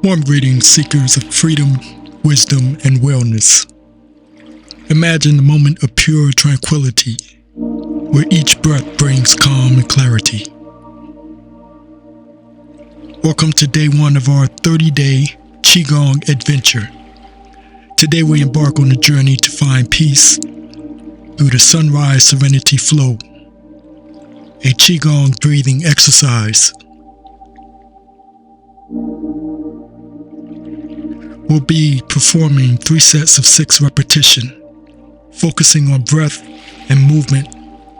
Warm greetings, seekers of freedom, wisdom, and wellness. Imagine a moment of pure tranquility, where each breath brings calm and clarity. Welcome to day one of our 30-day Qigong adventure. Today we embark on a journey to find peace through the sunrise serenity flow, a Qigong breathing exercise. We'll be performing 3 sets of 6 repetition, focusing on breath and movement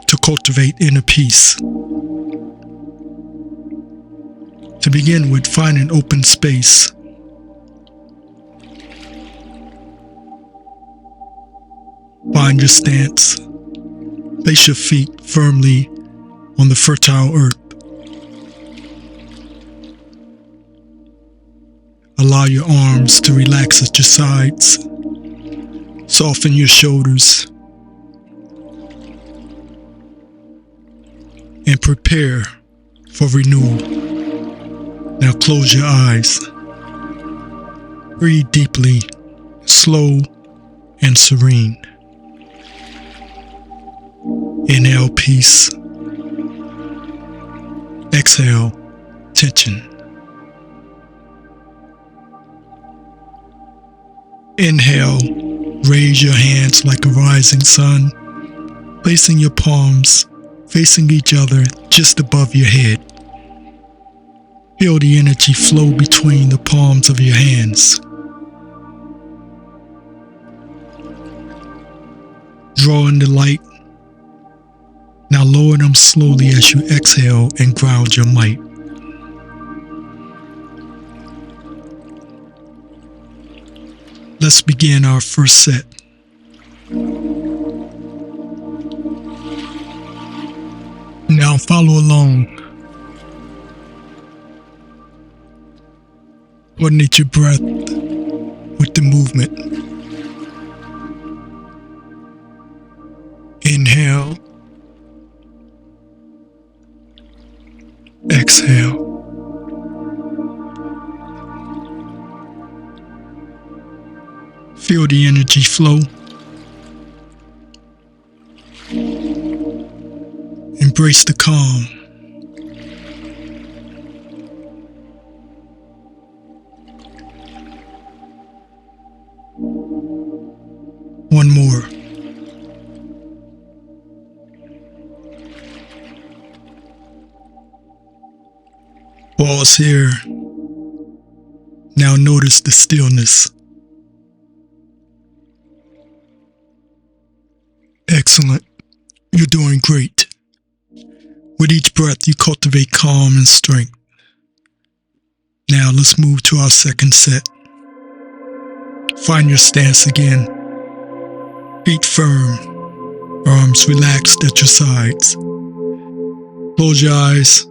to cultivate inner peace. To begin with, find an open space. Find your stance. Place your feet firmly on the fertile earth. Allow your arms to relax at your sides. Soften your shoulders. And prepare for renewal. Now close your eyes. Breathe deeply, slow and serene. Inhale peace. Exhale tension. Inhale, raise your hands like a rising sun, placing your palms facing each other just above your head. Feel the energy flow between the palms of your hands. Draw in the light. Now lower them slowly as you exhale and ground your might. Let's begin our first set. Now follow along. Coordinate your breath with the movement. Inhale. Exhale. Feel the energy flow. Embrace the calm. One more. Pause here. Now notice the stillness. Excellent. You're doing great. With each breath, you cultivate calm and strength. Now let's move to our second set. Find your stance again. Feet firm, arms relaxed at your sides. Close your eyes.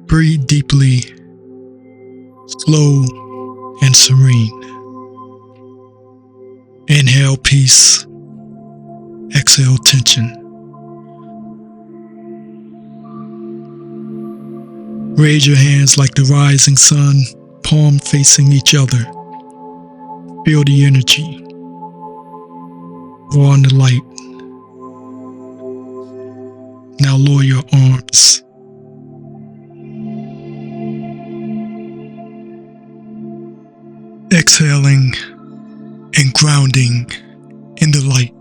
Breathe deeply, slow and serene. Inhale peace. Exhale tension. Raise your hands like the rising sun, palm facing each other. Feel the energy. Draw on the light. Now lower your arms. Exhaling and grounding in the light.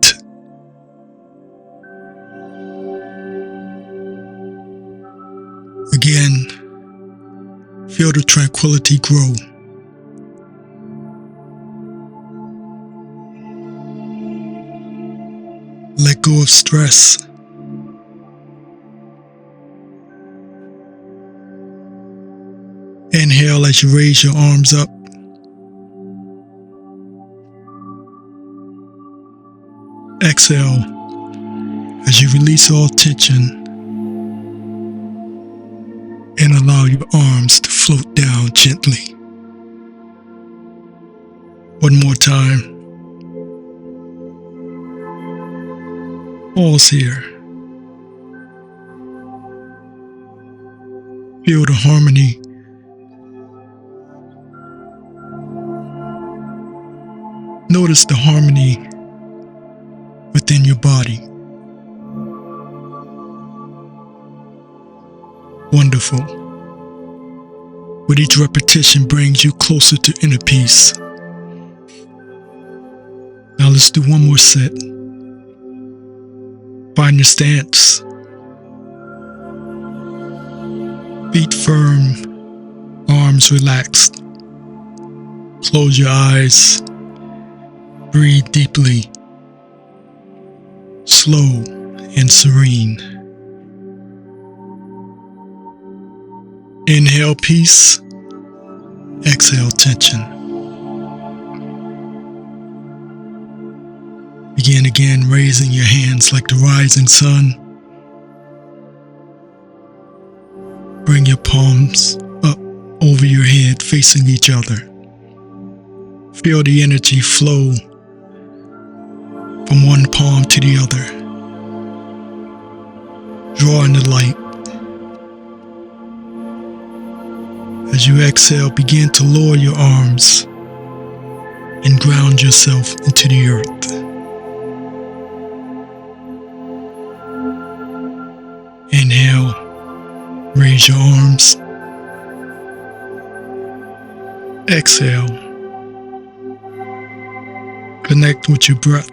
Again, feel the tranquility grow. Let go of stress. Inhale as you raise your arms up. Exhale as you release all tension and allow your arms to float down gently. One more time. Pause here. Feel the harmony Notice the harmony within your body. Wonderful. With each repetition brings you closer to inner peace. Now let's do one more set. Find your stance. Feet firm, arms relaxed. Close your eyes. Breathe deeply, slow and serene. Inhale peace, exhale tension. Begin again raising your hands like the rising sun. Bring your palms up over your head facing each other. Feel the energy flow from one palm to the other. Draw in the light. As you exhale, begin to lower your arms and ground yourself into the earth. Inhale, raise your arms. Exhale, connect with your breath.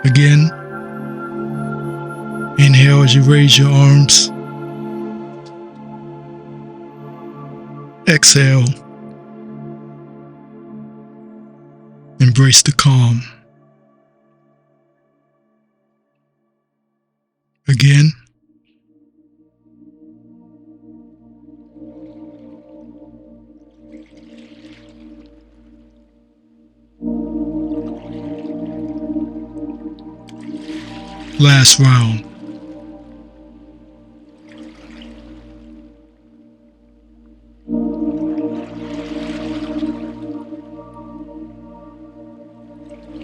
Again, inhale as you raise your arms. Exhale, embrace the calm. Again, last round.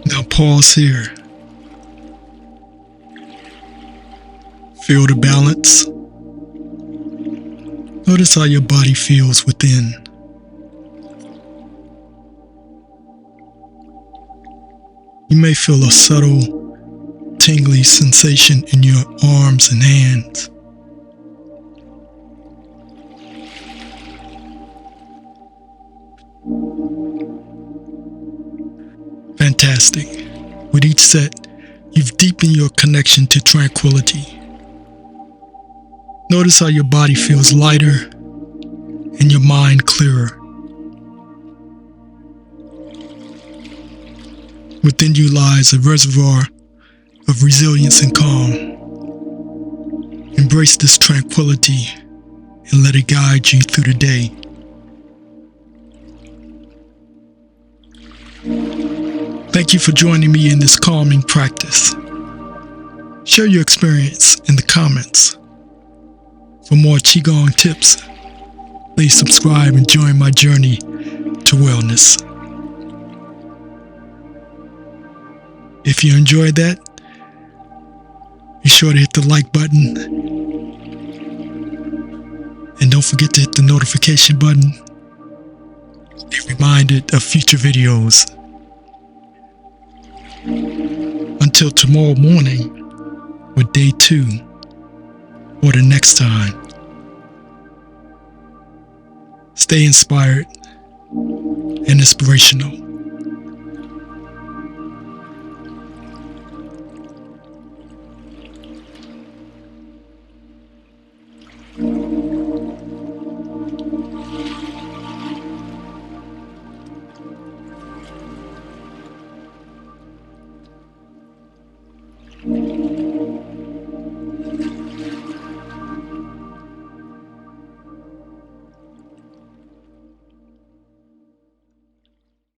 Now pause here. Feel the balance. Notice how your body feels within. You may feel a subtle tingly sensation in your arms and hands. Fantastic. With each set, you've deepened your connection to tranquility. Notice how your body feels lighter and your mind clearer. Within you lies a reservoir of resilience and calm. Embrace this tranquility and let it guide you through the day. Thank you for joining me in this calming practice. Share your experience in the comments. For more Qigong tips, please subscribe and join my journey to wellness. If you enjoyed that, be sure to hit the like button. And don't forget to hit the notification button. Be reminded of future videos. Until tomorrow morning, or day 2, or the next time. Stay inspired and inspirational.